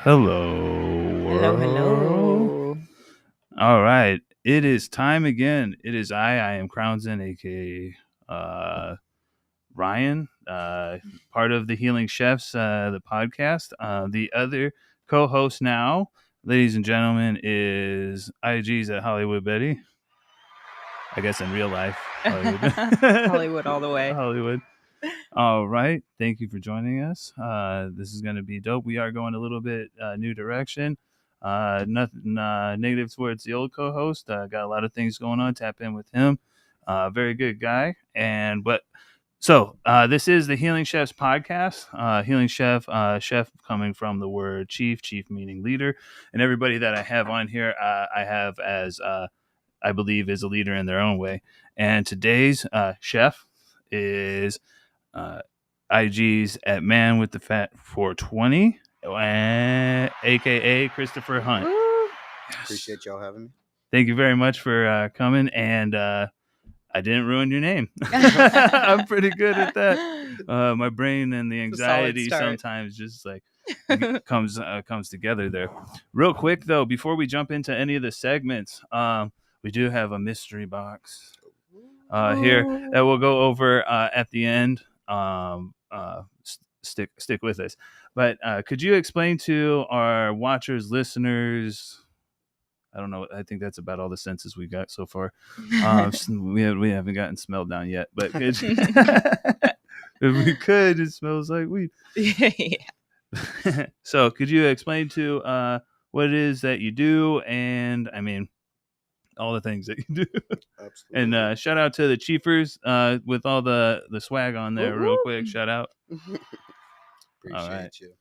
Hello, Hello, world. hello. All right. It is time again. It is I am Crownson, aka Ryan, part of the Healing Chefs, the podcast. The other co host now, ladies and gentlemen, is IG's at Hollywood Betty. I guess in real life, Hollywood. Hollywood all the way. Hollywood. All right. Thank you for joining us. This is going to be dope. We are going a little bit new direction. Nothing negative towards the old co-host. Got a lot of things going on. Tap in with him. Very good guy. So this is the Healing Chefs podcast. Healing Chef, chef coming from the word chief meaning leader. And everybody that I have on here, I have as I believe is a leader in their own way. And today's chef is IG's at Man with the Fat 420, aka Christopher Hunt. Yes. Appreciate y'all having me. Thank you very much for coming, and I didn't ruin your name. I'm pretty good at that. My brain and the anxiety sometimes just like comes together there. Real quick though, before we jump into any of the segments, we do have a mystery box here that we'll go over at the end. Stick with us. But could you explain to our watchers, listeners? I don't know. I think that's about all the senses we got so far. We haven't gotten smelled down yet, but if we could, it smells like weed. So could you explain to what it is that you do, and I mean all the things that you do. Absolutely. And shout out to the Chiefers with all the swag on there. Real quick, shout out. Appreciate you.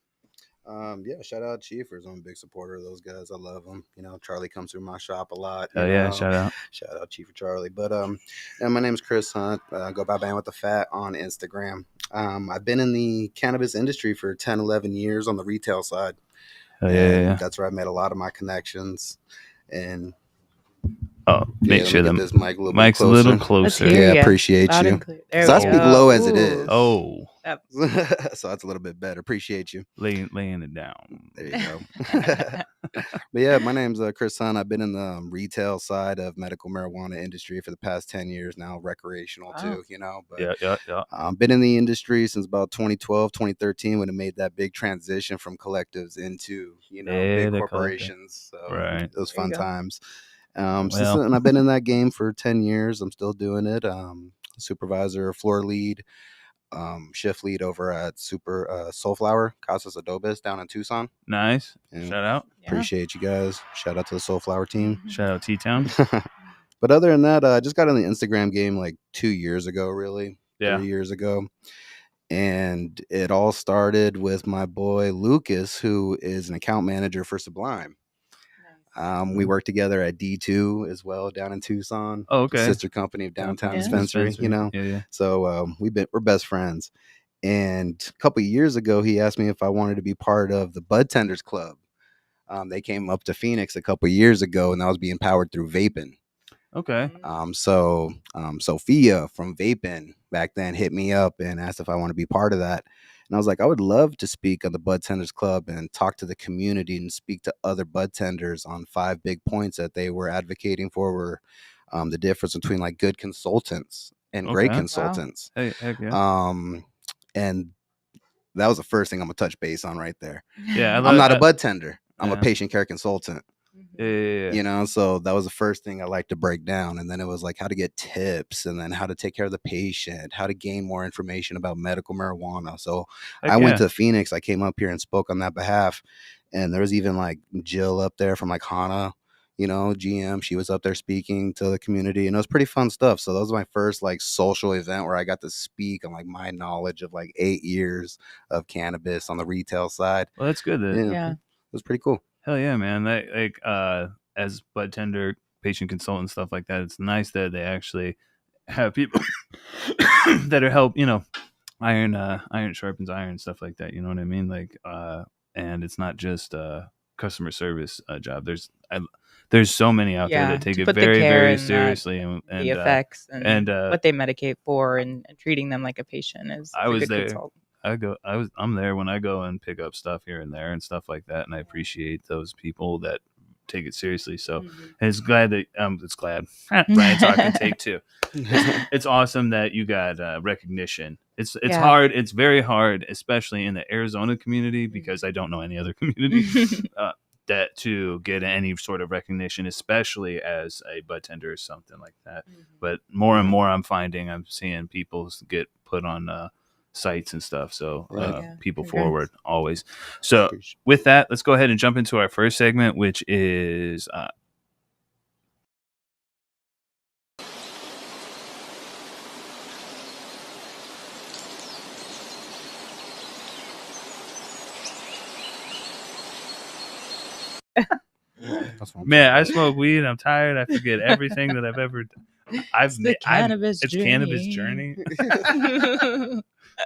Yeah, shout out Chiefers. I'm a big supporter of those guys. I love them. You know, Charlie comes through my shop a lot. Yeah, shout out Chiefer Charlie. But yeah, my name's Chris Hunt. I go by Man with the Fat on Instagram. I've been in the cannabis industry for 10, 11 years on the retail side. Yeah. That's where I made a lot of my connections. And make sure the this mic mic's a little closer. Yeah, appreciate you. So I speak low as it is. Oh. So that's a little bit better. Appreciate you. Laying it down. There you go. But yeah, my name's Chris Hunt. I've been in the retail side of medical marijuana industry for the past 10 years now, recreational too, you know. But yeah. I've been in the industry since about 2012, 2013 when it made that big transition from collectives into, you know, big corporations. So it was fun times. And I've been in that game for 10 years. I'm still doing it. Supervisor, floor lead, shift lead over at Soulflower Casas Adobes down in Tucson. Nice. And shout out. Appreciate you guys. Shout out to the Soulflower team. Shout out T-Town. But other than that, I just got in the Instagram game like 2 years ago, really. 3 years ago. And it all started with my boy Lucas, who is an account manager for Sublime. We work together at D2 as well down in Tucson. Oh, okay. Sister company of Downtown Dispensary, you know. Yeah. So we're best friends. And a couple of years ago, he asked me if I wanted to be part of the Bud Tenders Club. They came up to Phoenix a couple of years ago, and that was being powered through Vapin. Okay. So Sophia from Vapin back then hit me up and asked if I want to be part of that. And I was like, I would love to speak on the Bud Tenders Club and talk to the community and speak to other bud tenders on 5 big points that they were advocating for were the difference between like good consultants and great consultants. Wow. Heck yeah. And that was the first thing I'm gonna touch base on right there. Yeah, I'm not a bud tender. I'm a patient care consultant. Yeah. You know, so that was the first thing I like to break down. And then it was like how to get tips and then how to take care of the patient, how to gain more information about medical marijuana. So I went to Phoenix. I came up here and spoke on that behalf. And there was even like Jill up there from like Hana, you know, GM. She was up there speaking to the community and it was pretty fun stuff. So that was my first like social event where I got to speak on like my knowledge of like 8 years of cannabis on the retail side. Well, that's good. It was pretty cool. Hell yeah, man. Like as bud tender, patient consultant, stuff like that, it's nice that they actually have people that are help, you know, iron sharpens iron, stuff like that. You know what I mean? Like, and it's not just a customer service job. There's so many out there that take it very, very seriously, and the effects and what they medicate for and treating them like a patient is. I was there. I'm there when I go and pick up stuff here and there and stuff like that, and I appreciate those people that take it seriously. So and it's glad that Brian talking take two. It's awesome that you got recognition. It's hard. It's very hard, especially in the Arizona community, because I don't know any other community that to get any sort of recognition, especially as a bud tender or something like that. But more and more, I'm seeing people get put on sites and stuff. So people forward always. So with that, let's go ahead and jump into our first segment, which is man, I smoke weed. I'm tired. I forget everything that I've ever done. It's cannabis journey.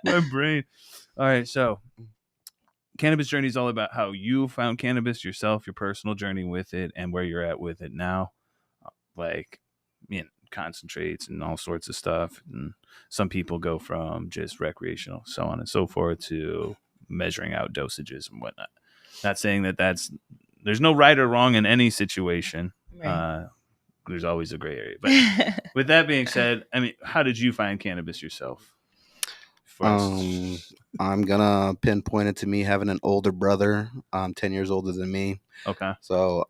My brain. All right, so cannabis journey is all about how you found cannabis yourself, your personal journey with it, and where you're at with it now. Like, concentrates and all sorts of stuff. And some people go from just recreational, so on and so forth, to measuring out dosages and whatnot. Not saying that there's no right or wrong in any situation. Right. There's always a gray area. But with that being said, I mean, how did you find cannabis yourself? I'm gonna pinpoint it to me having an older brother, 10 years older than me. Okay. So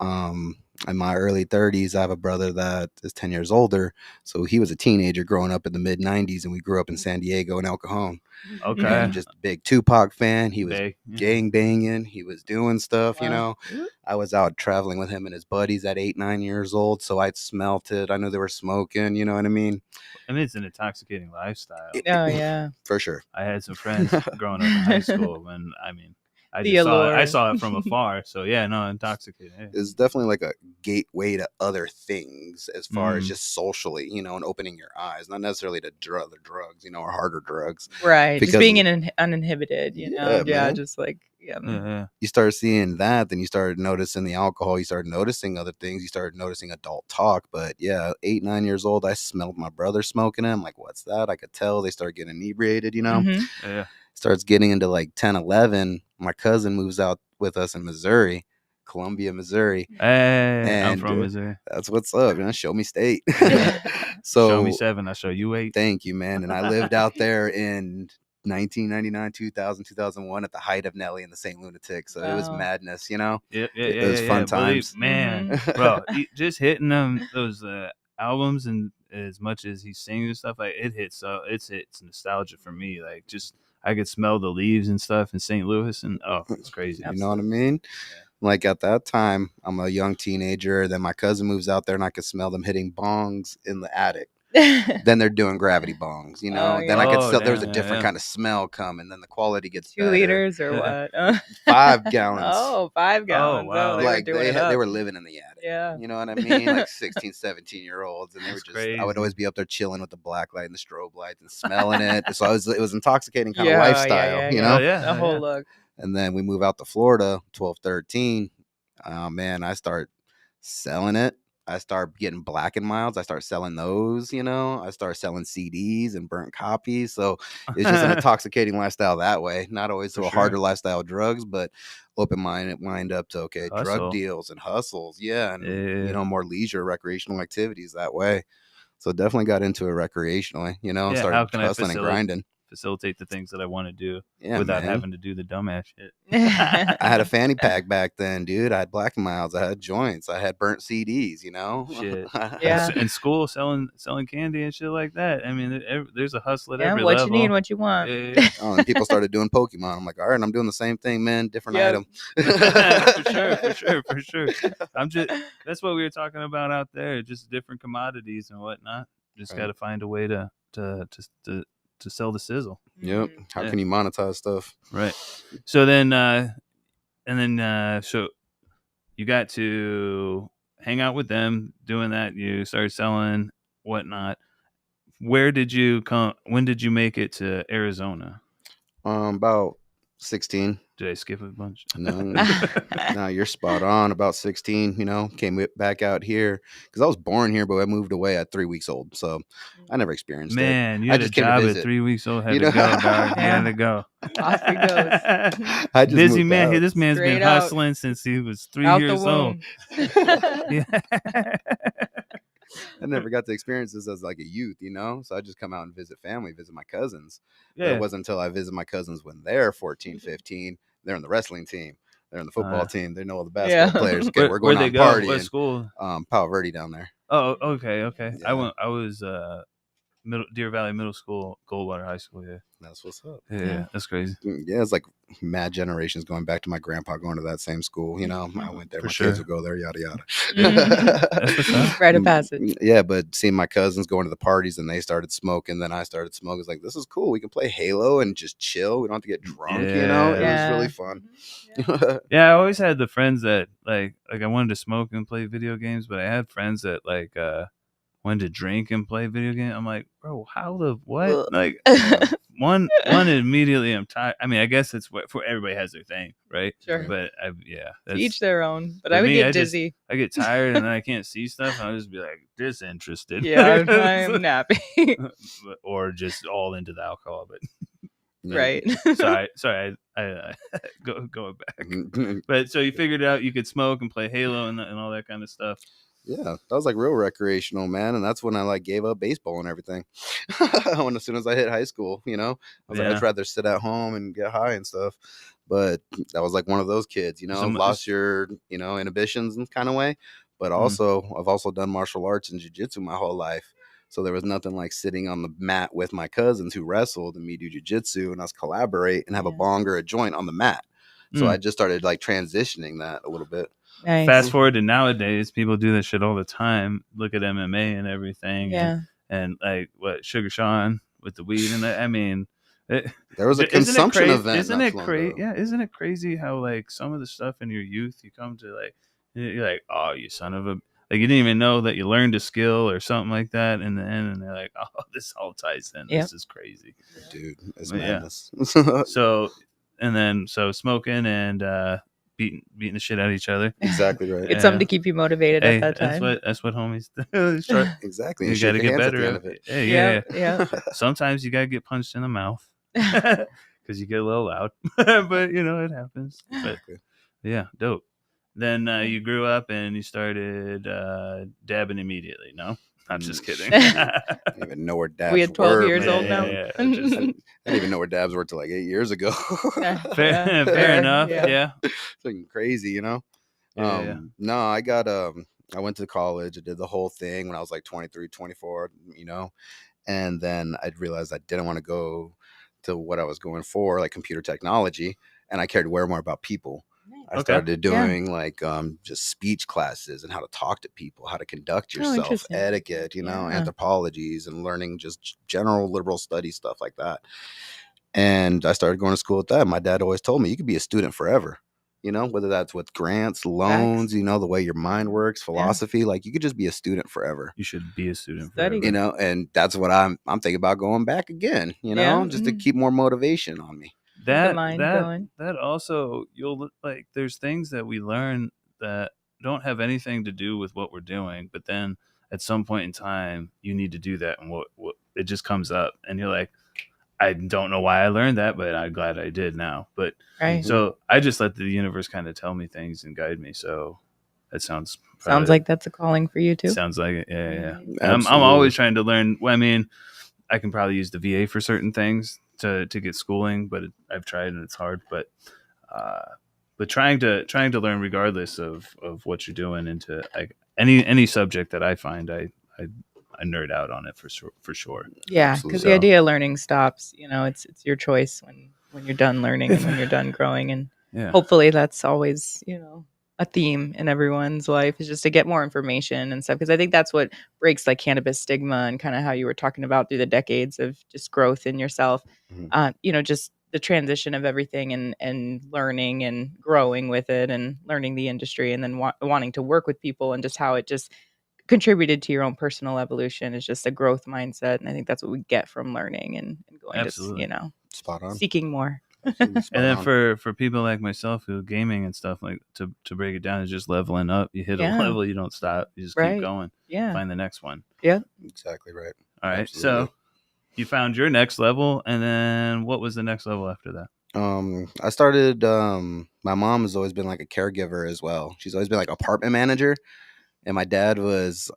in my early 30s, I have a brother that is 10 years older. So he was a teenager growing up in the mid 90s, and we grew up in San Diego and El Cajon. Okay. And just a big Tupac fan. He was gang banging. He was doing stuff, I was out traveling with him and his buddies at 8, 9 years old. So I smelt it. I knew they were smoking, you know what I mean? I mean, it's an intoxicating lifestyle. Oh, yeah. For sure. I had some friends growing up in high school, and I mean, I saw it from afar. So yeah, no, intoxicating. Yeah. It's definitely like a gateway to other things as far as just socially, and opening your eyes, not necessarily to other drugs, or harder drugs. Right. Just being uninhibited, just like, You start seeing that, then you start noticing the alcohol, you start noticing other things, you start noticing adult talk. But 8, 9 years old, I smelled my brother smoking it. I'm like, what's that? I could tell they start getting inebriated, Yeah. Starts getting into like 10, 11. My cousin moves out with us in Missouri, Columbia, Missouri. Hey, I'm from Missouri. That's what's up, show me state. So show me 7, I'll show you 8. Thank you, man. And I lived out there in 1999, 2000, 2001 at the height of Nelly and the St. Lunatic. So it was madness, It was fun times. Man, bro, just hitting those albums, and as much as he sings and stuff, like it hits nostalgia for me. Like, just I could smell the leaves and stuff in St. Louis, and it's crazy. You know what I mean? Yeah. Like at that time, I'm a young teenager. Then my cousin moves out there, and I could smell them hitting bongs in the attic. Then they're doing gravity bongs, Then I could still there was a different kind of smell coming. Then the quality gets 2 liters or what? 5 gallons. Oh, 5 gallons. Oh, wow. Like they were living in the attic. Yeah. You know what I mean? Like 16, 17-year-olds, and they were just crazy. I would always be up there chilling with the black light and the strobe lights and smelling it. So it was intoxicating kind of lifestyle, The whole look. And then we move out to Florida, 12, 13. Man, I start selling it. I start getting black and milds. I start selling those, I start selling CDs and burnt copies. So it's just an intoxicating lifestyle that way. Not always to a harder lifestyle drugs, but open mind up to drug deals and hustles. Yeah. And more leisure, recreational activities that way. So definitely got into it recreationally, started hustling and grinding. Facilitate the things that I want to do without having to do the dumbass shit. I had a fanny pack back then, dude. I had black and milds, I had joints, I had burnt CDs, Shit. Yeah. In school, selling candy and shit like that. I mean, there's a hustle at every what level. You need, what you want. And people started doing Pokemon. I'm like, all right, I'm doing the same thing, man. Different item. For sure. That's what we were talking about out there. Just different commodities and whatnot. Just got to find a way to sell the sizzle. Yep. How can you monetize stuff? Right. So then, so you got to hang out with them doing that. You started selling whatnot. Where did you come? When did you make it to Arizona? About 16, Did I skip a bunch? No, you're spot on. About 16, came back out here because I was born here, but I moved away at 3 weeks old, so I never experienced it. Man, you I had a just came to job at visit. 3 weeks old. Had to go, dog. You had to go. Off he goes. I just Busy moved man. out. This man's Straight been out. hustling since he was 3 Out years the old. womb. Yeah. I never got to experience this as like a youth, so I just come out and visit family, visit my cousins. Yeah. But it wasn't until I visit my cousins when they're 14, 15, they're in the wrestling team, they're in the football team, they know all the basketball players. Okay, we're going out partying. What school? Palo Verde down there. Oh, okay. Yeah. I was Deer Valley Middle School, Goldwater High School. Yeah, that's what's up. Yeah, that's crazy. Yeah, it's like mad generations going back to my grandpa going to that same school. I went there. For My sure. kids would go there. Yada yada. That's what's up. Rite of passage. Yeah, but seeing my cousins going to the parties and they started smoking, then I started smoking. It's like, this is cool. We can play Halo and just chill. We don't have to get drunk. It was really fun. Yeah, I always had the friends that like I wanted to smoke and play video games, but I had friends that like wanted to drink and play video game. I'm like, bro, how the what? Like one immediately I'm tired. I mean, I guess it's what for everybody has their thing, right? Sure. But that's, each their own. But I would get dizzy. I get tired and then I can't see stuff and I'll just be like disinterested. Yeah, I'm nappy. Or just all into the alcohol, but right. Sorry, I going back. But so you figured out you could smoke and play Halo and all that kind of stuff. Yeah, that was like real recreational, man, and that's when I like gave up baseball and everything. As soon as I hit high school, I was like, I'd rather sit at home and get high and stuff. But that was like one of those kids, lost your, inhibitions in kind of way. But also, I've also done martial arts and jiu-jitsu my whole life. So there was nothing like sitting on the mat with my cousins who wrestled and me do jiu-jitsu and us collaborate and have a bong or a joint on the mat. So I just started like transitioning that a little bit. Nice. Fast forward to nowadays, people do this shit all the time. Look at MMA and everything. Yeah. And like what Sugar Sean with the weed and I mean, there was a consumption event. Isn't it crazy? Yeah, isn't it crazy how like some of the stuff in your youth you come to like you're like, oh, you son of a like you didn't even know that you learned a skill or something like that in the end, and they're like, oh, this all ties in. This is crazy, dude. It's madness. So smoking and beating the shit out of each other. Exactly right. It's something to keep you motivated at that time. That's what homies do. Exactly. You got to get better at it. Yeah. Sometimes you got to get punched in the mouth because you get a little loud, but it happens. Exactly. But, yeah, dope. Then you grew up and you started dabbing immediately. No, I'm just kidding. I didn't even know where dabs were. We had 12 years old now. I didn't even know where dabs were till like 8 years ago. Fair enough. Yeah. It's fucking crazy, No, I got I went to college. I did the whole thing when I was like 23, 24, and then I realized I didn't want to go to what I was going for, like computer technology, and I cared way more about people. I started doing like just speech classes and how to talk to people, how to conduct yourself, etiquette, anthropologies, and learning just general liberal studies, stuff like that. And I started going to school with that. My dad always told me you could be a student forever, whether that's with grants, loans, the way your mind works, philosophy, like you could just be a student forever. You should be a student forever. And that's what I'm thinking about going back again, just to keep more motivation on me. That also you'll like there's things that we learn that don't have anything to do with what we're doing, but then at some point in time you need to do that, and what it just comes up and you're like, I don't know why I learned that, but I'm glad I did now. But so I just let the universe kind of tell me things and guide me. So that sounds like that's a calling for you too. Sounds like it. Yeah. I'm always trying to learn. Well, I mean, I can probably use the VA for certain things to get schooling, but I've tried and it's hard. But trying to learn regardless of what you're doing into like any subject that I find, I nerd out on it for sure. Yeah, because the idea of learning stops. It's your choice when you're done learning and when you're done growing, and hopefully that's always a theme in everyone's life is just to get more information and stuff. Because I think that's what breaks like cannabis stigma and kind of how you were talking about through the decades of just growth in yourself. Just the transition of everything and learning and growing with it and learning the industry and then wanting to work with people and just how it just contributed to your own personal evolution is just a growth mindset. And I think that's what we get from learning and going Absolutely. Spot on. Seeking more. And then for people like myself who gaming and stuff, like to break it down is just leveling up. You hit a level, you don't stop. You just keep going. Yeah. Find the next one. Yeah. Exactly right. All right. Absolutely. So you found your next level, and then what was the next level after that? I started my mom has always been like a caregiver as well. She's always been like apartment manager, and my dad was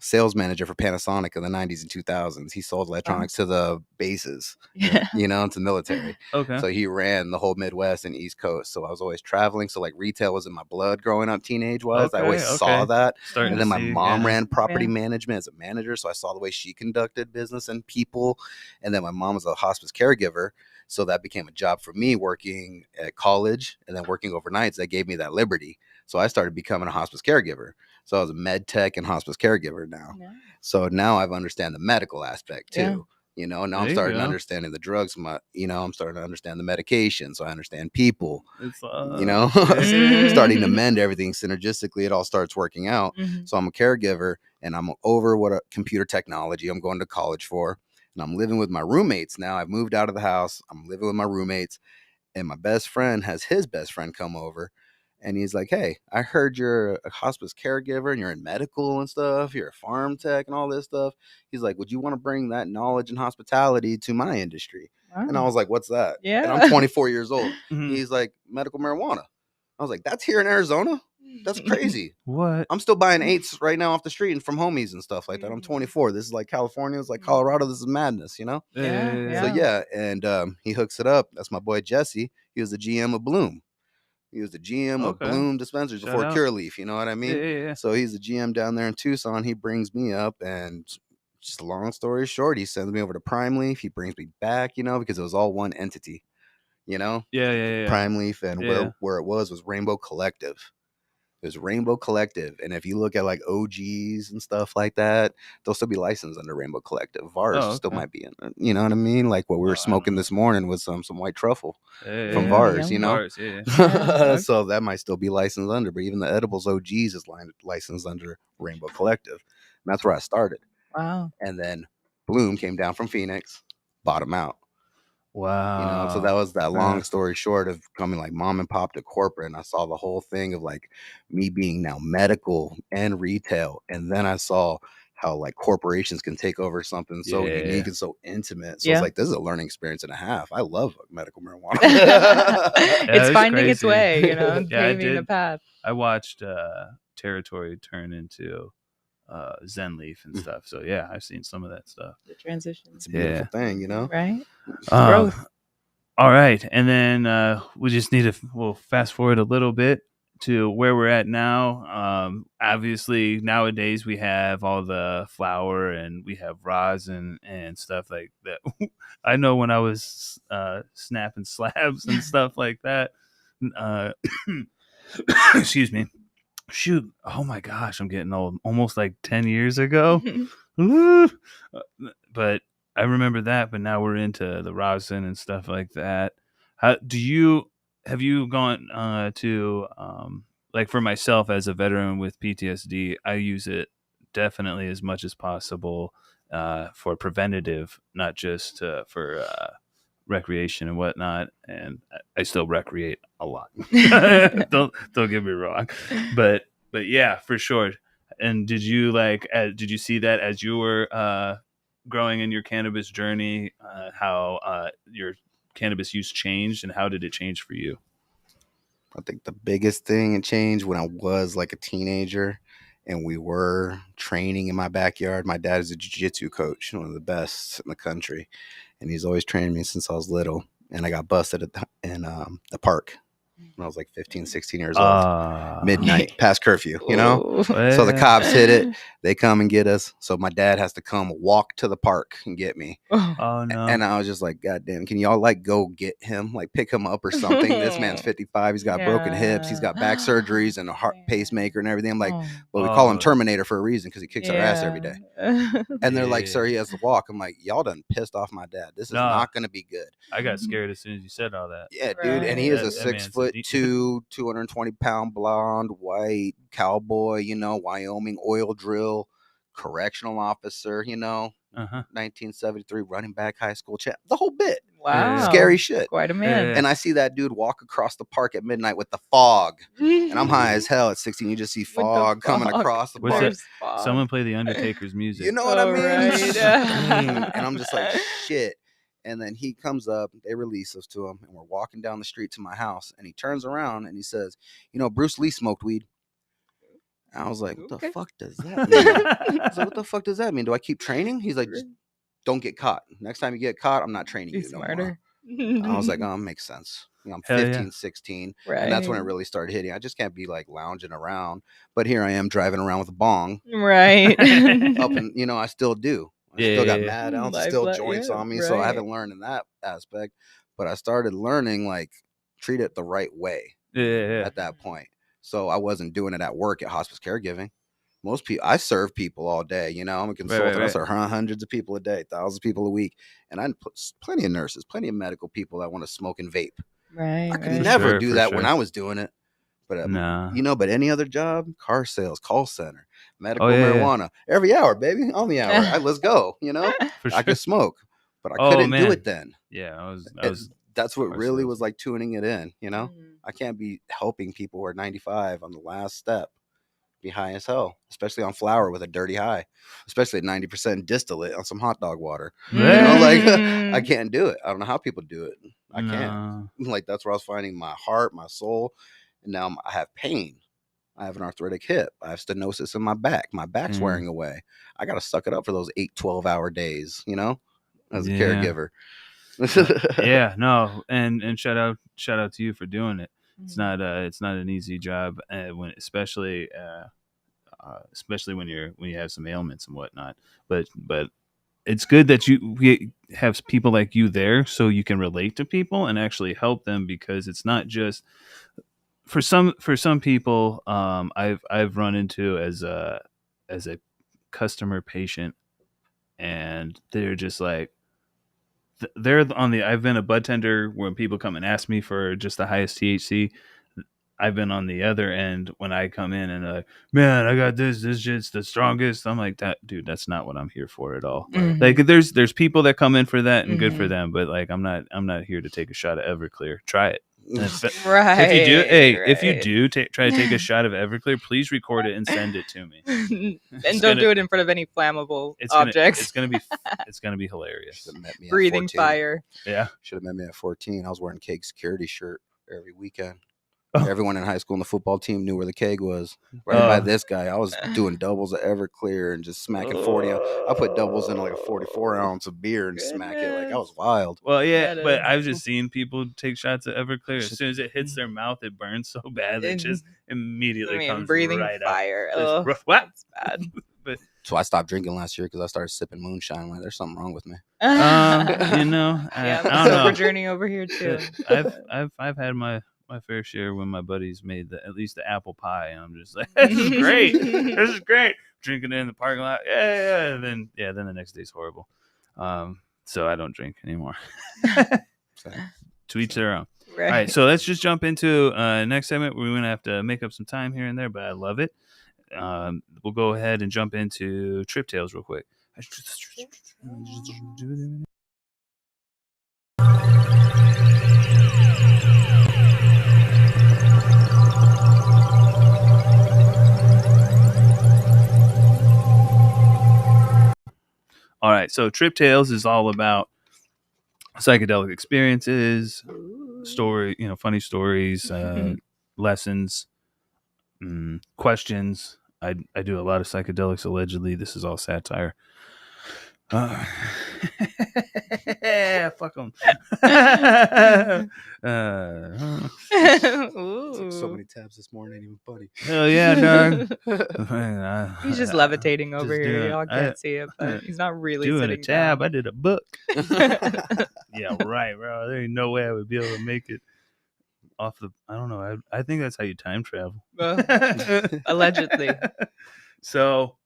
sales manager for Panasonic in the 90s and 2000s. He sold electronics to the bases, you know, to the military. Okay. So he ran the whole Midwest and East Coast. So I was always traveling. So like retail was in my blood growing up, teenage wise. I always saw that. And then my mom ran property management as a manager. So I saw the way she conducted business and people. And then my mom was a hospice caregiver. So that became a job for me, working at college and then working overnights. That gave me that liberty. So I started becoming a hospice caregiver. So I was a med tech and hospice caregiver now. Yeah. So now I understand the medical aspect too. Yeah. You know, now I'm starting understanding the drugs. I'm starting to understand the medication. So I understand people. You know, starting to mend everything synergistically. It all starts working out. Mm-hmm. So I'm a caregiver, and I'm over what a computer technology I'm going to college for. And I'm living with my roommates now. I've moved out of the house. I'm living with my roommates, and my best friend has his best friend come over. And he's like, hey, I heard you're a hospice caregiver and you're in medical and stuff. You're a farm tech and all this stuff. He's like, would you want to bring that knowledge and hospitality to my industry? Wow. And I was like, what's that? Yeah. And I'm 24 years old. Mm-hmm. He's like, medical marijuana. I was like, that's here in Arizona? That's crazy. What? I'm still buying eights right now off the street and from homies and stuff like that. I'm 24. This is like California. It's like Colorado. This is madness, you know? Yeah. So yeah. And he hooks it up. That's my boy, Jesse. He was the GM of Bloom. He was the GM of Bloom dispensaries before Cureleaf, you know what I mean? Yeah. So he's the GM down there in Tucson. He brings me up, and just a long story short, he sends me over to Prime Leaf. He brings me back, you know, because it was all one entity, you know? Yeah. Prime Leaf, and where it was Rainbow Collective. There's Rainbow Collective, and if you look at like OGs and stuff like that, they'll still be licensed under Rainbow Collective. VARS still might be in it. You know what I mean? Like what we were smoking this morning was some white truffle from VARS, you know? VARS, so that might still be licensed under, but even the edibles OGs is licensed under Rainbow Collective. And that's where I started. Wow. And then Bloom came down from Phoenix, bought them out. Wow. You know, so that was that long story short of coming like mom and pop to corporate. And I saw the whole thing of like me being now medical and retail. And then I saw how like corporations can take over something so unique and so intimate. So it's like, this is a learning experience and a half. I love medical marijuana. It's finding its way, you know, paving the path. I watched Territory turn into Zen Leaf and stuff. So yeah, I've seen some of that stuff. The transition. It's a beautiful thing, you know? Right? Growth. All right. And then we just need we'll fast forward a little bit to where we're at now. Obviously nowadays we have all the flower and we have rosin and stuff like that. I know when I was snapping slabs and stuff like that. Excuse me. Shoot, oh my gosh, I'm getting old. Almost like 10 years ago. But I remember that, but now we're into the rosin and stuff like that. Have you gone to like for myself as a veteran with PTSD, I use it definitely as much as possible for preventative, not just for recreation and whatnot, and I still recreate a lot. don't get me wrong, but yeah, for sure. And did you see that as you were growing in your cannabis journey, how your cannabis use changed, and how did it change for you? I think the biggest thing it changed when I was like a teenager and we were training in my backyard. My dad is a jiu-jitsu coach, one of the best in the country. And he's always trained me since I was little. And I got busted in the park when I was like 15, 16 years old. Midnight, past curfew, you know? So the cops hit it. They come and get us. So my dad has to come walk to the park and get me. Oh, no. And I was just like, God damn, can y'all like go get him? Like pick him up or something? This man's 55. He's got broken hips. He's got back surgeries and a heart pacemaker and everything. I'm like, well, we call him Terminator for a reason because he kicks our ass every day. And they're like, sir, he has to walk. I'm like, y'all done pissed off my dad. This is not going to be good. I got scared as soon as you said all that. Yeah, dude. And he is a 6'2", 220-pound blonde, white cowboy, you know, Wyoming oil drill correctional officer, 1973 running back high school champ, the whole bit. Wow. Scary shit. Quite a man. And I see that dude walk across the park at midnight with the fog. And I'm high as hell at 16. You just see fog coming across the park. Someone play the Undertaker's music. You know what I mean? Right. And I'm just like, shit. And then he comes up, they release us to him, and we're walking down the street to my house. And he turns around and he says, Bruce Lee smoked weed. And I was like, what the fuck does that mean? I was like, what the fuck does that mean? Do I keep training? He's like, just don't get caught. Next time you get caught, I'm not training you no more. I was like, oh, it makes sense. I'm 15, 16. Right. And that's when it really started hitting. I just can't be like lounging around. But here I am driving around with a bong. Right. Up and, I still do. I still got mad ounces, still joints on me. Right. So I haven't learned in that aspect. But I started learning, like, treat it the right way at that point. So I wasn't doing it at work at hospice caregiving. Most people, I serve people all day. I'm a consultant. Right. I serve hundreds of people a day, thousands of people a week. And I put plenty of nurses, plenty of medical people that want to smoke and vape. Right. I could never do that when I was doing it. But, but any other job, car sales, call center, medical marijuana, every hour, baby, on the hour. Let's go. I could smoke, but I couldn't do it then. Yeah, that's what really was like tuning it in. I can't be helping people who are 95 on the last step. Be high as hell, especially on flour with a dirty high, especially at 90% distillate on some hot dog water. I can't do it. I don't know how people do it. I can't. Like, that's where I was finding my heart, my soul. And now I have pain. I have an arthritic hip. I have stenosis in my back. My back's wearing away. I got to suck it up for those 8, 12-hour days, as a caregiver. And shout out to you for doing it. It's not an easy job, especially when you have some ailments and whatnot. But it's good that we have people like you there, so you can relate to people and actually help them, because it's not just for some people. I've run into as a customer patient, and they're just like, I've been a bud tender when people come and ask me for just the highest THC. I've been on the other end when I come in and like, man, I got this shit's the strongest. I'm like, that dude, that's not what I'm here for at all. Mm-hmm. Like, there's people that come in for that and good for them, but like, I'm not here to take a shot of Everclear. Try it. Right. If you do try to take a shot of Everclear, please record it and send it to me. And don't do it in front of any flammable objects. It's gonna be hilarious. Breathing fire. Yeah. Should have met me at 14. I was wearing Keg security shirt every weekend. Everyone in high school and the football team knew where the keg was. Right by this guy, I was doing doubles of Everclear and just smacking 40. I put doubles in like a 44 ounce of beer and smack it. Like, I was wild. Well, yeah, but I've just seen people take shots of Everclear. As soon as it hits their mouth, it burns so bad that it just immediately comes breathing right fire. Out. That's bad. So I stopped drinking last year because I started sipping moonshine. Like, there's something wrong with me. I don't know. Journey over here too. I've had my fair share when my buddies made at least the apple pie, and I'm just like, this is great. This is great. Drinking it in the parking lot. Yeah. And then the next day's horrible. So I don't drink anymore. To each their own. Right. All right. So let's just jump into next segment. We're going to have to make up some time here and there, but I love it. We'll go ahead and jump into Trip Tales real quick. All right, so Trip Tales is all about psychedelic experiences, funny stories, lessons, questions. I do a lot of psychedelics. Allegedly, this is all satire. Fuck them. Took so many tabs this morning, ain't even funny. Hell yeah, dog. He's just levitating over here. Y'all can't see it, but he's not really doing a tab. Down. I did a book. Yeah, right, bro. There ain't no way I would be able to make it off the. I don't know. I think that's how you time travel. Allegedly. So,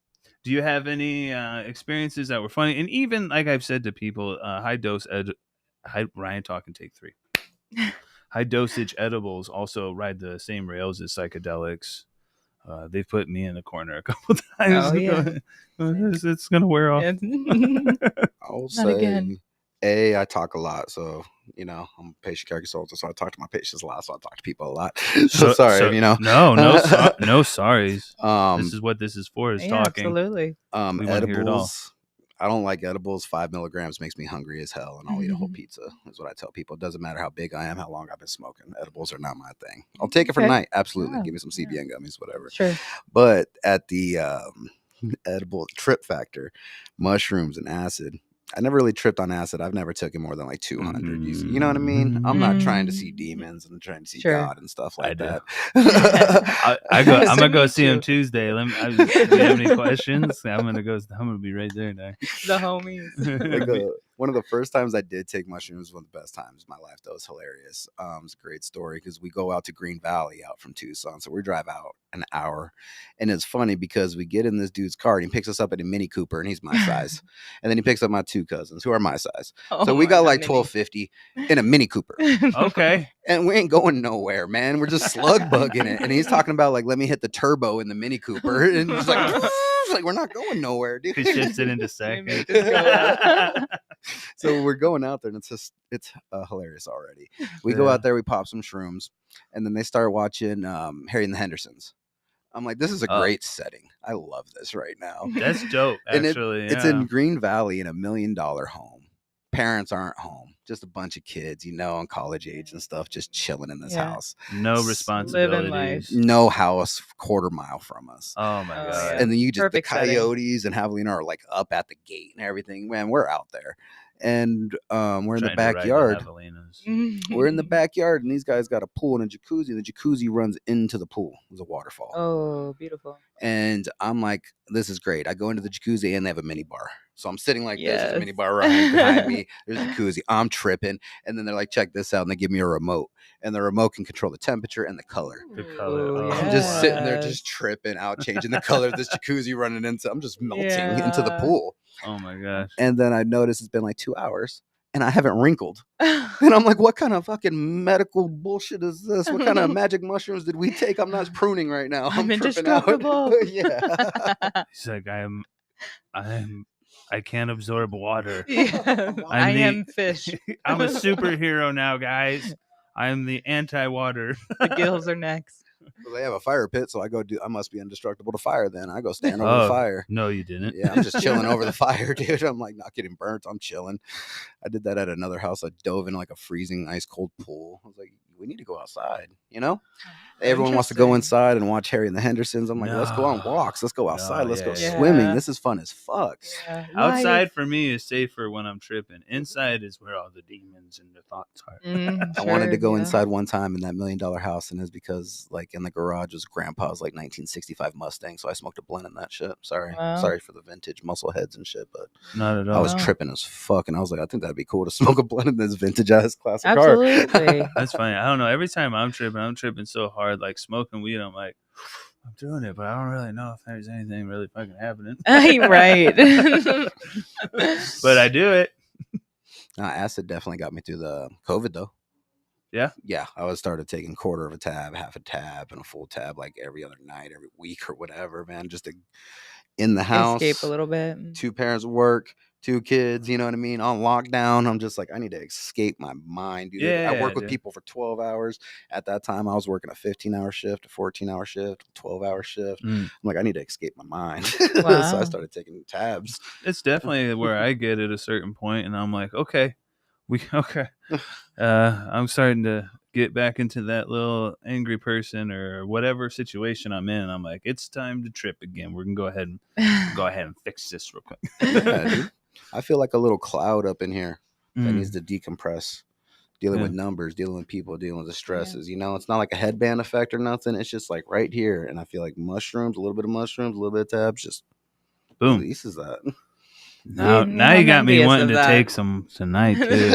do you have any experiences that were funny? And even like I've said to people, high dose Ryan talking take 3. High dosage edibles also ride the same rails as psychedelics. They put me in the corner a couple times. Oh, yeah. It's gonna wear off. I'll Not again. say, I talk a lot, so I'm a patient care consultant, so I talk to my patients a lot, so I talk to people a lot. So sorry, no sorries. This is what this is for, is talking. Absolutely. We want to hear it all. I don't like edibles. 5 milligrams makes me hungry as hell, and I'll eat a whole pizza. Is what I tell people. It doesn't matter how big I am, how long I've been smoking. Edibles are not my thing. I'll take it for the night. Absolutely. Give me some CBN gummies, whatever. Sure. But at the edible trip factor, mushrooms and acid, I never really tripped on acid. I've never taken more than like 200. You know what I mean? I'm not trying to see demons and trying to see God and stuff like that. I'm gonna go see him Tuesday. Do you have any questions? I'm gonna be right there now. The homies. One of the first times I did take mushrooms, one of the best times of my life. That was hilarious. It's a great story because we go out to Green Valley out from Tucson. So we drive out an hour. And it's funny because we get in this dude's car and he picks us up in a Mini Cooper and he's my size. And then he picks up my two cousins who are my size. So we got like $12.50 in a Mini Cooper. Okay. And we ain't going nowhere, man. We're just slug bugging it. And he's talking about like, let me hit the turbo in the Mini Cooper. And it's like, we're not going nowhere, dude. He shifts it into second. So we're going out there and it's hilarious already. We go out there, we pop some shrooms, and then they start watching Harry and the Hendersons. I'm like, this is a great setting. I love this right now. That's dope, actually. It's in Green Valley in $1 million home. Parents aren't home. Just a bunch of kids, on college age and stuff, just chilling in this house. No responsibilities. No house quarter mile from us. Oh, my God. And then the coyotes and Javelina are like up at the gate and everything. Man, we're out there. And we're in the backyard. We're in the backyard, and these guys got a pool and a jacuzzi. And the jacuzzi runs into the pool. There's a waterfall. Oh, beautiful. And I'm like, this is great. I go into the jacuzzi, and they have a mini bar. So I'm sitting like this. There's a mini bar right behind me. There's a jacuzzi. I'm tripping. And then they're like, check this out. And they give me a remote. And the remote can control the temperature and the color. I'm just sitting there just tripping out, changing the color of this jacuzzi running into. I'm just melting into the pool. Oh, my gosh. And then I noticed it's been like 2 hours. And I haven't wrinkled. And I'm like, what kind of fucking medical bullshit is this? What kind of magic mushrooms did we take? I'm not pruning right now. I'm indestructible. He's like, I can't absorb water. I am fish. I'm a superhero now, guys. I am the anti-water. The gills are next. Well, they have a fire pit, so I must be indestructible to fire then. I go stand over the fire. No, you didn't. Yeah, I'm just chilling over the fire, dude. I'm like not getting burnt. I'm chilling. I did that at another house. I dove in like a freezing ice cold pool. I was like, we need to go outside, Everyone wants to go inside and watch Harry and the Hendersons. I'm like, let's go on walks. Let's go outside. Let's go swimming. This is fun as fuck. Yeah. Outside for me is safer when I'm tripping. Inside is where all the demons and the thoughts are. I wanted to go inside one time in that $1 million house, and it's because like in the garage was grandpa's like 1965 Mustang, so I smoked a blunt in that shit. Sorry for the vintage muscle heads and shit, but not at all. I was tripping as fuck, and I was like, I think that'd be cool to smoke a blunt in this vintage ass classic Absolutely. car. That's funny. I don't know. Every time I'm tripping so hard, like smoking weed, I'm like, I'm doing it, but I don't really know if there's anything really fucking happening. Right. But I do it. Acid definitely got me through the COVID though. Yeah? Yeah. I started taking quarter of a tab, half a tab, and a full tab like every other night, every week or whatever, man. Just to in the house. Escape a little bit. 2 parents work, 2 kids, you know what I mean? On lockdown, I'm just like, I need to escape my mind, dude. Yeah, I work with people for 12 hours. At that time, I was working a 15-hour shift, a 14-hour shift, a 12-hour shift. I'm like, I need to escape my mind. Wow. So I started taking tabs. It's definitely where I get at a certain point, and I'm like, okay. I'm starting to get back into that little angry person or whatever situation I'm in. I'm like, it's time to trip again. We're gonna go ahead and fix this real quick. Yeah, dude. I feel like a little cloud up in here that needs to decompress. Dealing with numbers, dealing with people, dealing with the stresses. It's not like a headband effect or nothing. It's just like right here, and I feel like mushrooms, a little bit of mushrooms, a little bit of tabs, just boom. Releases that. Now you got me wanting to take some tonight too,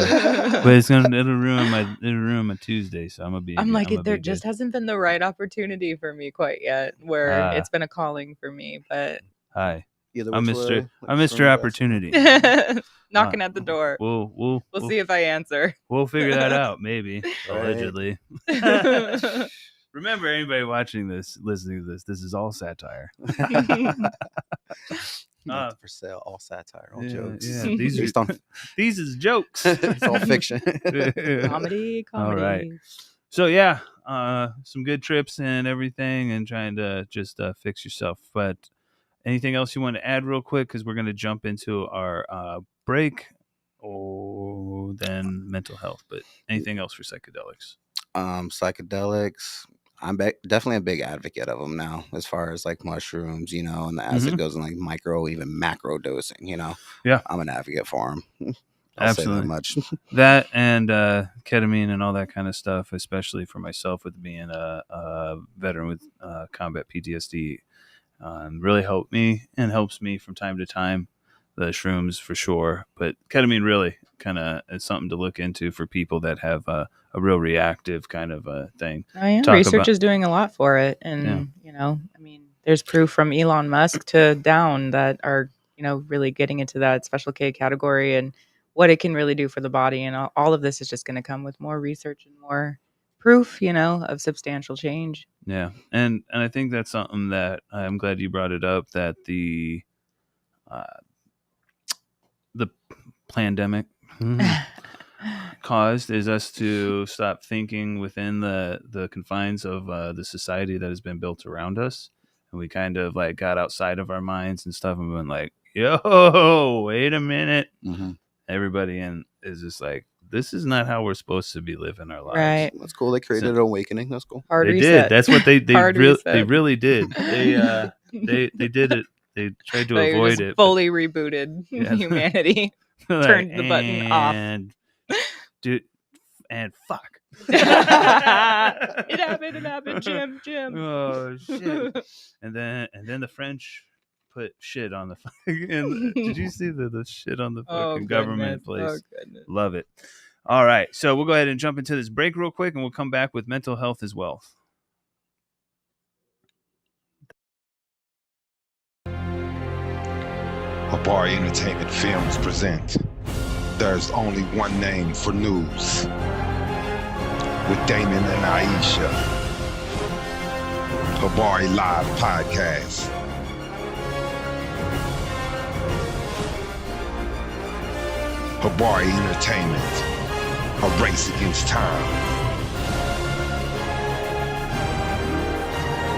but it'll ruin my Tuesday. So I'm like, there just hasn't been the right opportunity for me quite yet, where it's been a calling for me. But hi, I'm Mr. Opportunity, knocking at the door. We'll see if I answer. We'll figure that out, maybe allegedly. Remember, anybody watching this, listening to this is all satire. For sale, all satire, all jokes. Yeah, these is jokes. It's all fiction. Comedy. All right. So yeah, some good trips and everything, and trying to just fix yourself. But anything else you want to add real quick? Because we're going to jump into our break. Then mental health. But anything else for psychedelics? Psychedelics. I'm definitely a big advocate of them now, as far as like mushrooms, and the acid goes in like micro, even macro dosing. Yeah, I'm an advocate for them. Absolutely. Say that much. That and ketamine and all that kind of stuff, especially for myself with being a veteran with combat PTSD, really helped me and helps me from time to time. The shrooms for sure, but ketamine really kind of is something to look into for people that have a real reactive kind of a thing. Oh, yeah. Research is doing a lot for it, and there's proof from Elon Musk to down that are really getting into that special K category and what it can really do for the body, and all of this is just going to come with more research and more proof, of substantial change. Yeah, and I think that's something that I'm glad you brought it up, that the plandemic caused is us to stop thinking within the confines of the society that has been built around us, and we kind of like got outside of our minds and stuff and went like, yo, wait a minute. Everybody is just like, this is not how we're supposed to be living our lives. Right. That's cool. They created an awakening. That's cool. Hard reset. Did. That's what they really did. They did it. They tried to avoid it. Fully rebooted humanity. Turned the button off. And fuck. It happened, Jim. Oh shit. And then the French put shit on the fucking. Did you see the shit on the fucking government place? Oh, goodness. Love it. All right, so we'll go ahead and jump into this break real quick, and we'll come back with mental health is wealth. Habari Entertainment Films present There's Only One Name for News with Damon and Aisha. Habari Live Podcast. Habari Entertainment, a race against time.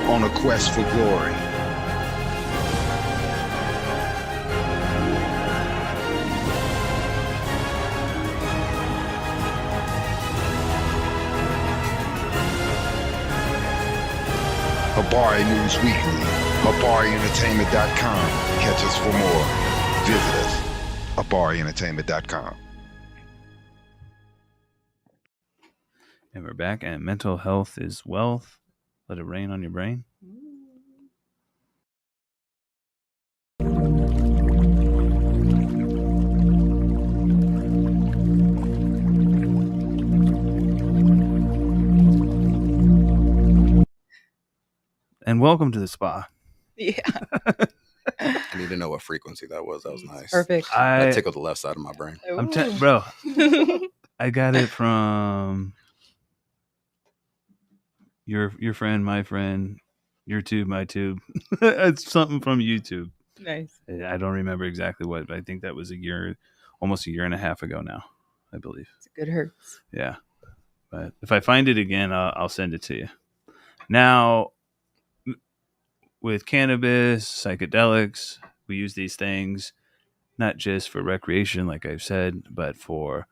On a quest for glory. Habari News Weekly, HabariEntertainment.com. Catch us for more. Visit us, HabariEntertainment.com. And we're back, and mental health is wealth. Let it rain on your brain. And welcome to the spa. Yeah. I need to know what frequency that was. That was nice. Perfect. That tickled the left side of my brain. Bro, I got it from your friend, my friend, your tube, my tube. It's something from YouTube. Nice. I don't remember exactly what, but I think that was almost a year and a half ago now, I believe. It's a good hurts. Yeah. But if I find it again, I'll send it to you. Now, with cannabis, psychedelics, we use these things not just for recreation, like I've said, but for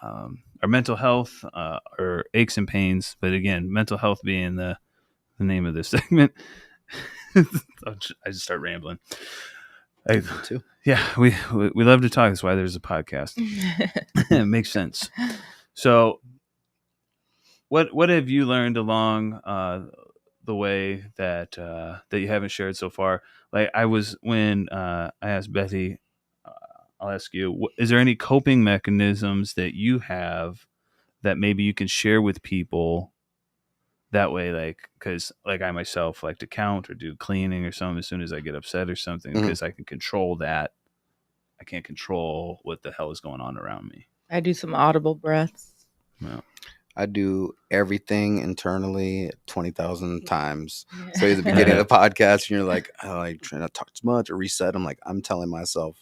our mental health, our aches and pains. But again, mental health being the name of this segment. I just start rambling. Too. Yeah, we love to talk. That's why there's a podcast. It makes sense. So, what have you learned along the way that you haven't shared so far? Like when I asked Betty, I'll ask you, is there any coping mechanisms that you have that maybe you can share with people that way? Like, because like I myself like to count or do cleaning or something as soon as I get upset or something, because I can control that. I can't control what the hell is going on around me. I do some audible breaths. Yeah. I do everything internally 20,000 times. So at the beginning of the podcast, and you're like, oh, I try not to talk too much or reset. I'm like, I'm telling myself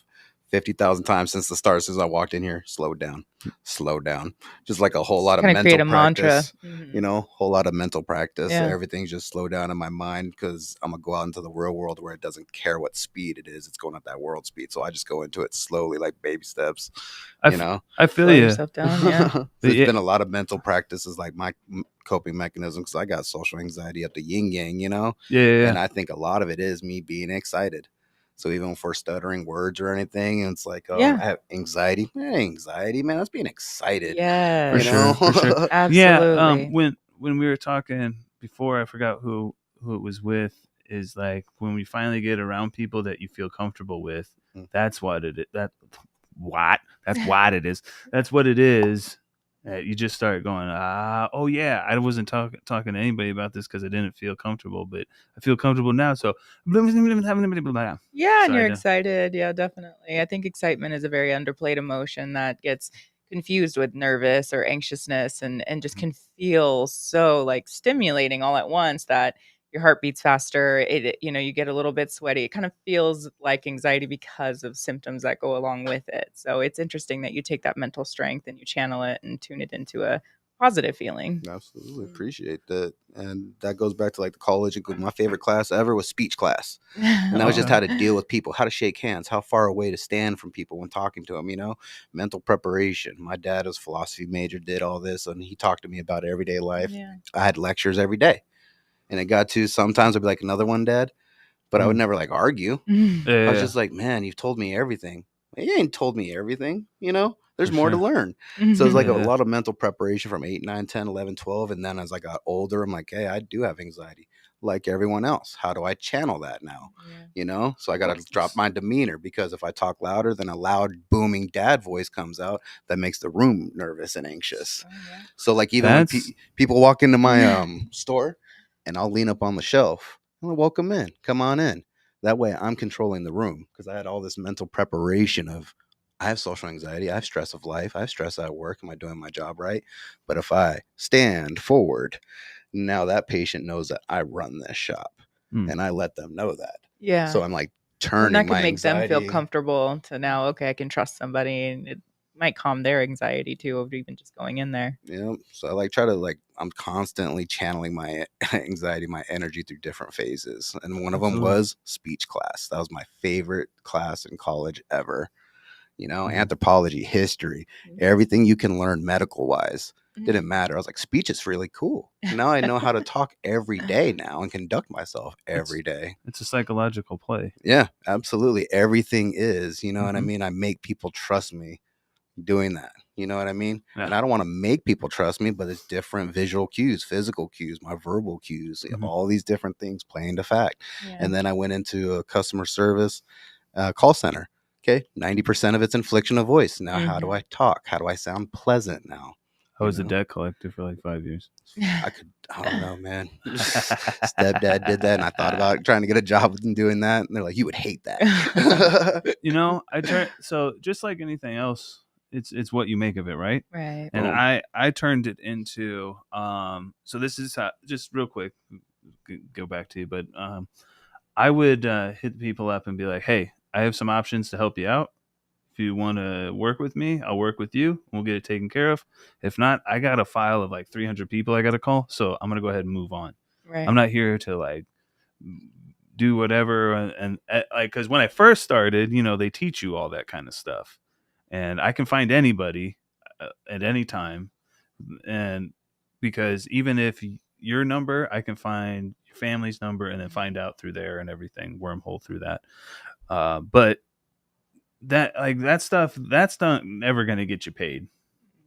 50,000 times since the start, since I walked in here, slow down. Just like a whole lot of mental create a practice, mantra. whole lot of mental practice. Yeah. Everything's just slow down in my mind because I'm going to go out into the real world where it doesn't care what speed it is. It's going at that world speed. So I just go into it slowly, like baby steps, I feel Slow you. yourself down, yeah. So it's been a lot of mental practices, like my coping mechanism, because I got social anxiety up the yin yang, Yeah. And I think a lot of it is me being excited. So even if we're stuttering words or anything, and it's like, oh, I have anxiety. Anxiety, man, that's being excited. Yeah, for sure. Absolutely. Yeah. When we were talking before, I forgot who it was with. Is like when we finally get around people that you feel comfortable with. That's what it is. That's what it is. That's what it is. You just start going, oh yeah, I wasn't talking to anybody about this because I didn't feel comfortable, but I feel comfortable now. So yeah, and you're excited. Yeah, definitely. I think excitement is a very underplayed emotion that gets confused with nervous or anxiousness, and just can feel so like stimulating all at once that your heart beats faster. You get a little bit sweaty. It kind of feels like anxiety because of symptoms that go along with it. So it's interesting that you take that mental strength and you channel it and tune it into a positive feeling. Absolutely. Appreciate that. And that goes back to like the college. My favorite class ever was speech class. And that was just how to deal with people, how to shake hands, how far away to stand from people when talking to them, mental preparation. My dad was a philosophy major, did all this, and he talked to me about everyday life. Yeah. I had lectures every day. And it got to sometimes I'd be like, another one, Dad. But I would never like argue. I was just like, man, you've told me everything. You ain't told me everything, There's more to learn. So it's like a lot of mental preparation from 8, 9, 10, 11, 12. And then as I got older, I'm like, hey, I do have anxiety like everyone else. How do I channel that now? So I got to drop my demeanor, because if I talk louder, then a loud booming dad voice comes out that makes the room nervous and anxious. So like even when people walk into my store, and I'll lean up on the shelf and welcome in, come on in. That way I'm controlling the room, because I had all this mental preparation of, I have social anxiety, I have stress of life, I have stress at work. Am I doing my job right? But if I stand forward, now that patient knows that I run this shop, and I let them know that. Yeah. So I'm like turning and that my could make anxiety. them feel comfortable to now, okay, I can trust somebody, and it might calm their anxiety too of even just going in there. Yeah. So I I'm constantly channeling my anxiety, my energy through different phases. And one of them was speech class. That was my favorite class in college ever. Anthropology, history, everything you can learn medical wise didn't matter. I was like, speech is really cool. Now I know how to talk every day now and conduct myself every day. It's a psychological play. Yeah, absolutely. Everything is, what I mean? I make people trust me doing that. You know what I mean? Yeah. And I don't want to make people trust me, but it's different visual cues, physical cues, my verbal cues, all these different things play into fact. Yeah. And then I went into a customer service call center. Okay. 90% of it's inflection of voice. Now, how do I talk? How do I sound pleasant now? I was a debt collector for like 5 years. I don't know, man. Stepdad did that, and I thought about trying to get a job with him doing that. And they're like, you would hate that. I turned, so just like anything else, it's what you make of it, right? Right. And I turned it into, so this is how, just real quick, go back to you, but I would hit people up and be like, hey, I have some options to help you out. If you want to work with me, I'll work with you. We'll get it taken care of. If not, I got a file of like 300 people I got to call. So I'm going to go ahead and move on. Right. I'm not here to like do whatever. And like, cause when I first started, they teach you all that kind of stuff, and I can find anybody at any time. And because even if your number, I can find your family's number and then find out through there and everything, wormhole through that. But that stuff, that's not never going to get you paid.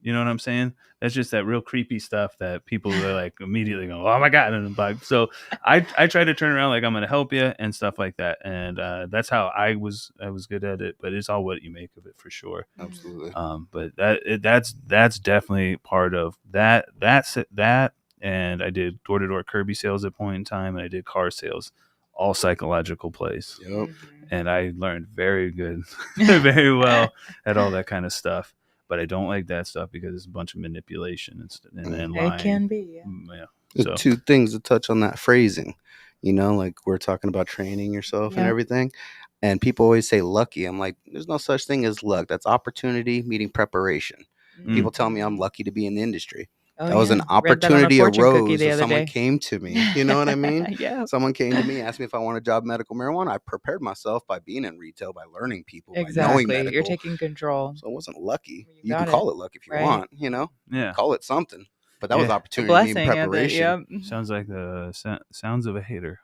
You know what I'm saying? That's just that real creepy stuff that people are like immediately go, oh my God. And so I try to turn around like I'm going to help you and stuff like that. And that's how I was good at it, but it's all what you make of it for sure. Absolutely. But that's definitely part of that. And I did door-to-door Kirby sales at a point in time, and I did car sales, all psychological plays. Yep. And I learned very well at all that kind of stuff. but I don't like that stuff because it's a bunch of manipulation and lying. It can be, yeah. So. Two things to touch on that phrasing, like we're talking about training yourself and everything. And people always say lucky. I'm like, there's no such thing as luck. That's opportunity meeting preparation. People tell me I'm lucky to be in the industry. That was an opportunity arose. Someone came to me. You know what I mean? Someone came to me, asked me if I want a job in medical marijuana. I prepared myself by being in retail, by learning people, by knowing medical. You're taking control. So it wasn't lucky. You can call it luck if you want, Yeah. Call it something. But that was opportunity and preparation. Sounds like the sounds of a hater.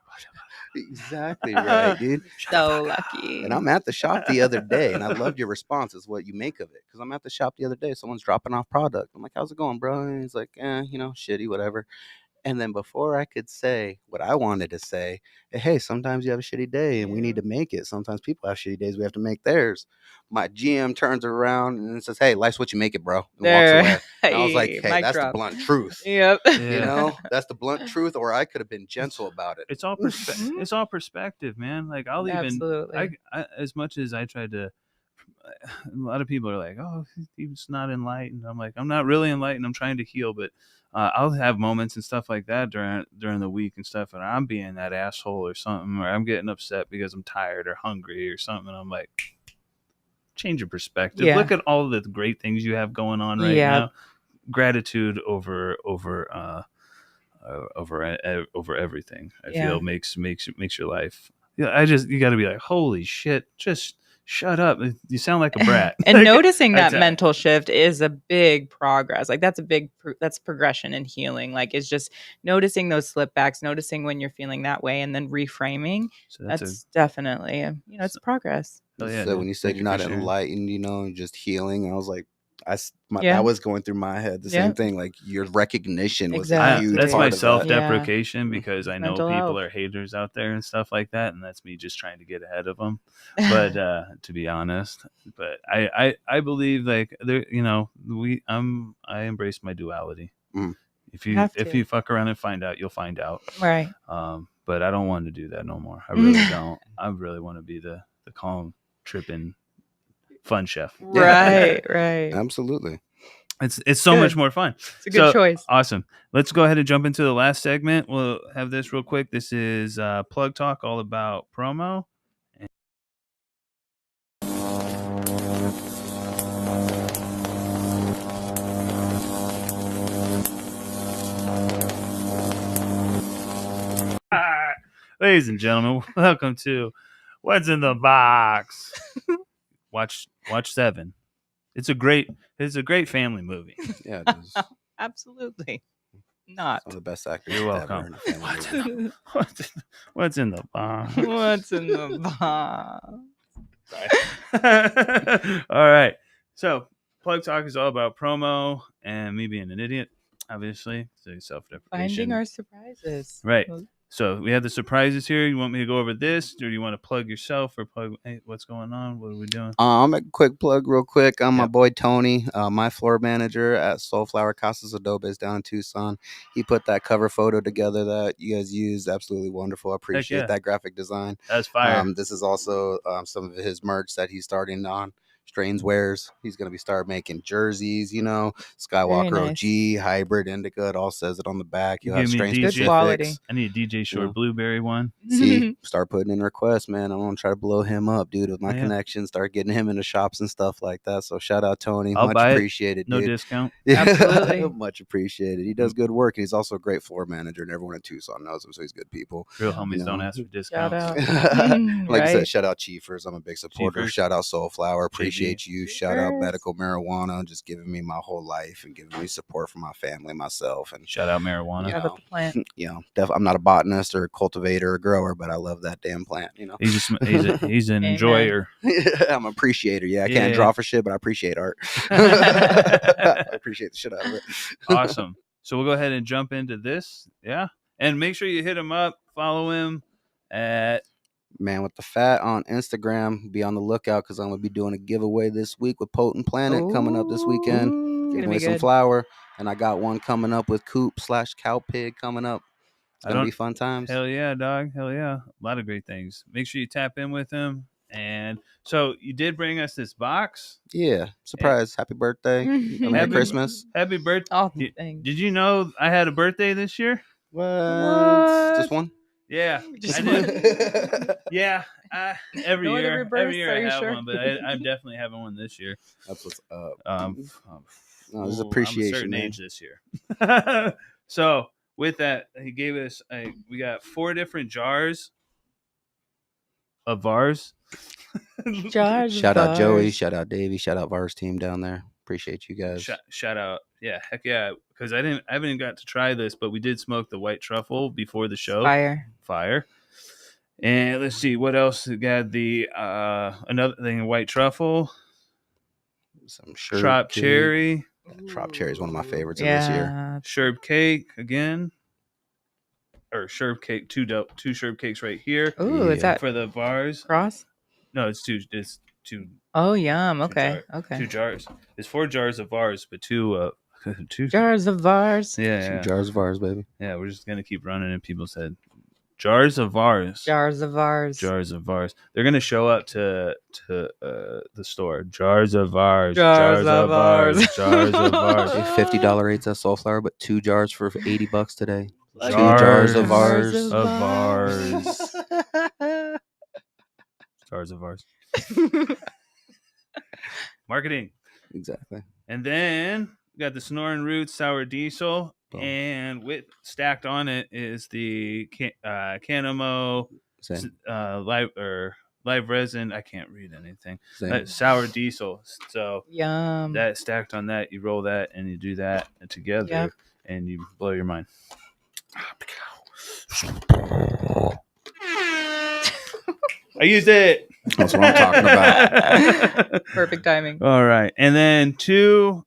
Exactly right, dude. So lucky. And I'm at the shop the other day, and I loved your response, is what you make of it. Because I'm at the shop the other day, someone's dropping off product. I'm like, how's it going, bro? And he's like, shitty, whatever. And then before I could say what I wanted to say, hey, sometimes you have a shitty day and we need to make it. Sometimes people have shitty days. We have to make theirs. My GM turns around and says, hey, life's what you make it, bro. And walks away. And I was like, hey, that's the blunt truth. That's the blunt truth. Or I could have been gentle about it. It's all it's all perspective, man. Like I'll even, I, as much as I tried to, a lot of people are like, oh, he's not enlightened. I'm like, I'm not really enlightened. I'm trying to heal, but I'll have moments and stuff like that during the week and stuff, and I'm being that asshole or something, or I'm getting upset because I'm tired or hungry or something. And I'm like, change your perspective. Look at all the great things you have going on right now. Gratitude over everything. I feel makes your life. You got to be like, holy shit, just shut up. You sound like a brat. And noticing that mental shift is a big progress. Like that's that's progression and healing. Like it's just noticing those slip backs, noticing when you're feeling that way and then reframing. So that's definitely, it's progress. So when you said you're not enlightened, just healing, I was like, that was going through my head. The same thing, like your recognition was a huge that's part my of self-deprecation because I know people are haters out there and stuff like that, and that's me just trying to get ahead of them. But to be honest, but I believe like there, I embrace my duality. If you fuck around and find out, you'll find out. Right. But I don't want to do that no more. I really don't. I really want to be the calm, tripping, fun chef. Right. Absolutely. It's so much more fun. It's a good choice. Awesome. Let's go ahead and jump into the last segment. We'll have this real quick. This is Plug Talk, all about promo. Ladies and gentlemen, welcome to What's in the Box. Watch 7. It's a great family movie. Yeah, it is. Absolutely. Not. Some of the best actors. You're welcome. What's in the box? What's in the box? Sorry. All right. So Plug Talk is all about promo and me being an idiot, obviously. So self-deprecation. Finding our surprises. Right. So we have the surprises here. You want me to go over this, or do you want to plug yourself, or plug? Hey, what's going on? What are we doing? I'll make a quick plug real quick. I'm my boy Tony, my floor manager at Soulflower Casas Adobes down in Tucson. He put that cover photo together that you guys used. Absolutely wonderful. I appreciate that graphic design. That's fire. This is also some of his merch that he's starting on. Strains Wears. He's going to be start making jerseys, Skywalker OG, Hybrid, Indica. It all says it on the back. You have Strains specifics. I need a DJ Short Blueberry one. See, start putting in requests, man. I want to try to blow him up, dude, with my connections. Start getting him into shops and stuff like that. So shout out Tony. I'll much buy appreciated. No dude. Discount. Absolutely. Much apprecited. He does good work. He's also a great floor manager, and everyone in Tucson knows him, so he's good people. Real homies don't ask for discounts. Like I said, shout out Chiefers. I'm a big supporter. Shout out Soulflower. Appreciate you. Shout out Medical Marijuana, just giving me my whole life and giving me support from my family, myself. And shout out marijuana. Shout out the plant. I'm not a botanist or a cultivator or grower, but I love that damn plant. He's an enjoyer. I'm an appreciator. I can't draw for shit, but I appreciate art. I appreciate the shit out of it. Awesome. So we'll go ahead and jump into this. Yeah, and make sure you hit him up, follow him at Man with the Fat on Instagram. Be on the lookout because I'm going to be doing a giveaway this week with Potent Planet coming up this weekend. Giving away some flour. And I got one coming up with Coop/Cow Pig coming up. It's going to be fun times. Hell yeah, dog. Hell yeah. A lot of great things. Make sure you tap in with him And so you did bring us this box. Yeah, surprise! Happy birthday! Merry Christmas! Happy birthday! Oh, did you know I had a birthday this year? What? Just one? Yeah, Just I one. did. Yeah, every No year, other births, I are you have sure? one, but I'm definitely having one this year. That's what's up. No, there's I'm a appreciation certain there. age this year. So with that, he gave us we got 4 different jars of Vars. Shout out Joey, shout out Davey, shout out Vars team down there. Appreciate you guys. Shout out, yeah, heck yeah! Because I haven't even got to try this, but we did smoke the white truffle before the show. Fire. And let's see what else. We got the another thing, white truffle, some trop cherry. Trop cherry is one of my favorites of this year. Sherb cake again. Or sherb cake, two sherb cakes right here. Ooh, is that for the Vars? Cross? No, it's two. Oh, yum. Okay. 2 jars. There's 4 jars of Vars, but 2 jars of Vars. Yeah, 2 jars of Vars, baby. Yeah, we're just gonna keep running in people's head. Jars of Vars. Jars of Vars. Jars of Vars. They're gonna show up to the store. Jars of Vars. Jars of Vars. Jars of Vars. $50 8s at Soulflower, but 2 jars for $80 today. 2 Jars of Vars. Of Vars. Jars of Vars. Marketing. Exactly. And then we got the Snoring Roots Sour Diesel. Boom. And stacked on it is the Cannamo live resin. I can't read anything. Sour Diesel. So yum. That stacked on that, you roll that and you do that together, and you blow your mind. I used it. That's what I'm talking about. Perfect timing. All right. And then 2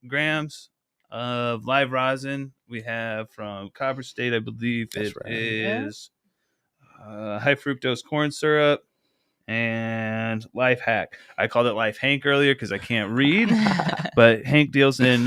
grams of live rosin we have from Copper State, I believe. That's is high fructose corn syrup and Life Hack. I called it Life Hank earlier because I can't read, but Hank deals in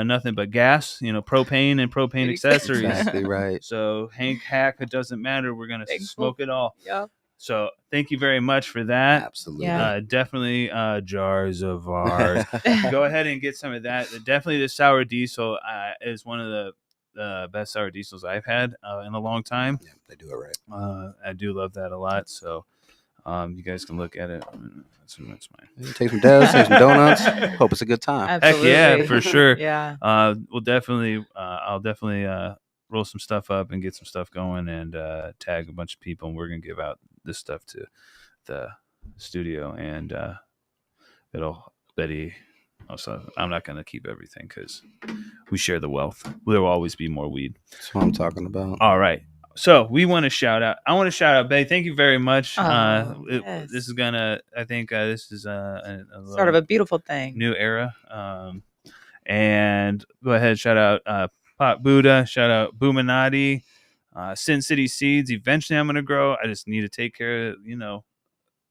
nothing but gas, propane and propane accessories. Exactly right. So Hank Hack, it doesn't matter. We're going to smoke it all. Yep. So thank you very much for that. Absolutely. Definitely jars of Vars. Go ahead and get some of that. Definitely the sour diesel is one of the best sour diesels I've had in a long time. Yeah, they do it right. I do love that a lot. So you guys can look at it. That's mine. Take some devs, take some donuts. Hope it's a good time. Absolutely. Heck yeah, for sure. Yeah. We'll definitely. I'll definitely roll some stuff up and get some stuff going and tag a bunch of people, and we're gonna give out this stuff to the studio, and it'll Betty. Also, I'm not gonna keep everything because we share the wealth. There will always be more weed. That's what I'm talking about. All right. So we want to shout out. I want to shout out Betty. Thank you very much. Yes. This is gonna. I think this is a sort of a beautiful thing. New era. And go ahead, shout out Pop Buddha. Shout out Boominati. Sin City Seeds. Eventually, I'm gonna grow. I just need to take care of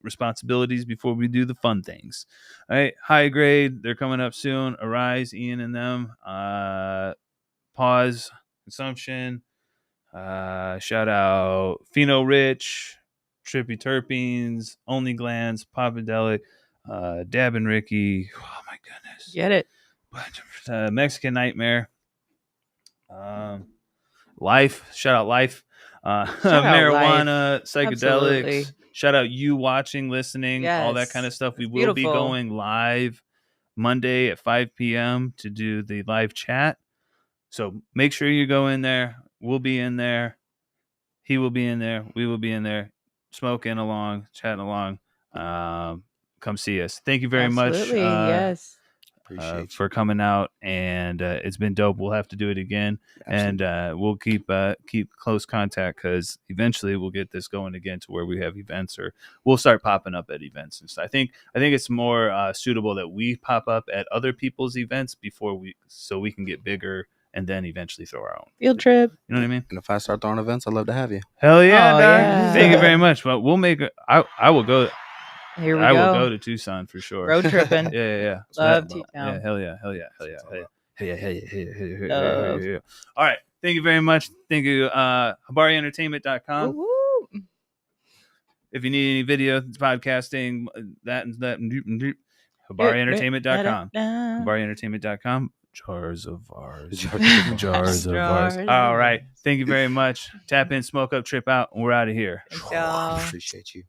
responsibilities before we do the fun things. All right. High Grade. They're coming up soon. Arise, Ian, and them. Pause Consumption. Shout out Pheno Rich, Trippy Terpenes, Only Glands, Papadelic, Dab and Ricky. Oh my goodness. Get it. Mexican Nightmare. Life. Shout out Life. Marijuana, Life. Psychedelics. Absolutely. Shout out you watching, listening, all that kind of stuff. We will be going live Monday at 5 p.m. to do the live chat. So make sure you go in there. We'll be in there. He will be in there. We will be in there, smoking along, chatting along. Come see us. Thank you very much. Yes. For coming out, and it's been dope. We'll have to do it again. Absolutely. And we'll keep close contact because eventually we'll get this going again to where we have events, or we'll start popping up at events. And so I think it's more suitable that we pop up at other people's events so we can get bigger. And then eventually throw our own field trip. You know what I mean? And if I start throwing events, I'd love to have you. Hell yeah, yeah. Thank you very much. Well, we'll make I will go. Here we I go. will go to Tucson for sure. Road tripping. Yeah. Love T-Town. Yeah, hell yeah. All right. Thank you very much. Thank you. HabariEntertainment.com. Woo-hoo. If you need any video podcasting, that HabariEntertainment.com. HabariEntertainment.com. Jars of ours. Jars of ours. All right. Thank you very much. Tap in, smoke up, trip out, and we're out of here. Thanks, y'all. Appreciate you.